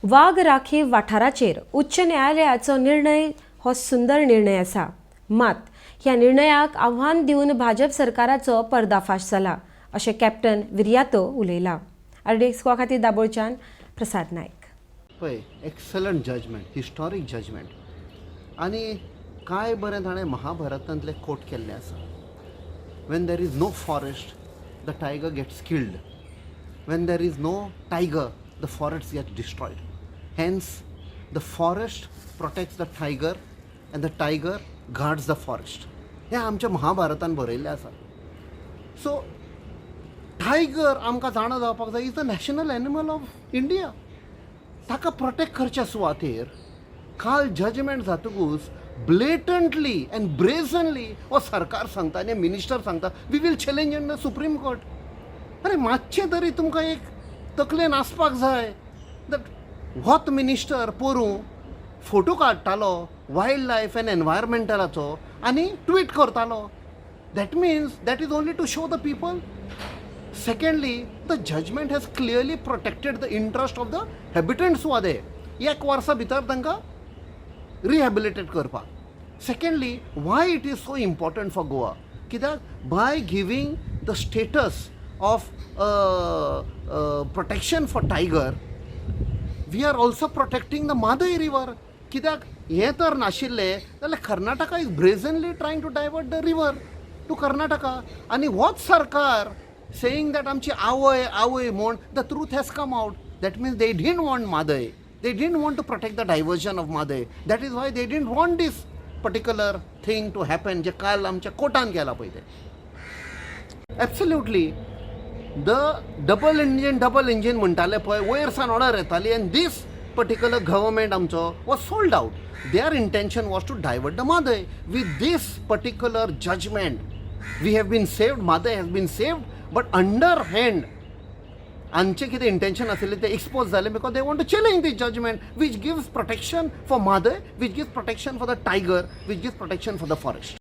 वाघ राखीव वाठाराचेर उच्च न्यायालयाचो निर्णय हो सुंदर निर्णय आसा. मात ह्या निर्णयाक आव्हान दिवन भाजप सरकाराचो पर्दाफाश जाला अशें कॅप्टन विरियातो उलयला. RDXGOA खातीर दाबोळच्यान प्रसाद नायक. पळय, एक्सलंट जजमेंट, हिस्टॉरीक जजमेंट. आनी काय बरें ताणें महाभारतांतले कोट केल्ले आसा. When there is no forest the tiger gets killed. When there is no tiger the forest gets destroyed. Hence the forest protects the tiger and the tiger guards the forest. हें आमच्या महाभारतान बरयल्लें आसा. सो tiger आमकां जाणा जावपाक जाय is the national animal of India. ताका protect करच्या सुवातेर काल जजमेंट जातकूच ब्लेटंटली एंड ब्रेझनली हो सरकार सांगता आनी मिनिस्टर सांगता we will challenge in the Supreme Court. अरे मातशें तरी तुमकां एक तकलेन आसपाक जाय. दॅट होच मिनिस्टर पोरूं फोटो काडटालो वायल्ड लायफ एंड एनवायरमेंटलाचो आनी ट्वीट करतालो. That means that is only to show the people. Secondly, the judgment has clearly protected the interest of the habitants who are there. एक वर्सा भितर तांकां rehabilitate करपाक. Secondly, why it is so important for Goa? कित्याक by giving the status of protection for tiger, we are also protecting the Madai river. कित्याक हें तर नाशिल्लें जाल्यार Karnataka is brazenly trying to divert the river to Karnataka. आनी होच सरकार saying that आमची आवय म्हूण the truth has come out. That means they didn't want Madai. They didn't want to protect the diversion of Madai. That is why they didn't want this particular thing to happen जे काल आमच्या कोर्टान केला पळय ते. Absolutely. The double engine म्हणटाले पळय वयर सावन order येताली and this particular government आमचो was sold out. Their intention was to divert the Madai. With this particular judgment we have been saved, Madai has been saved, but underhand आमचे कितें intention आसलें तें expose जालें because they want to challenge this judgment which gives protection for Madai, which gives protection for the tiger, which gives protection for the forest.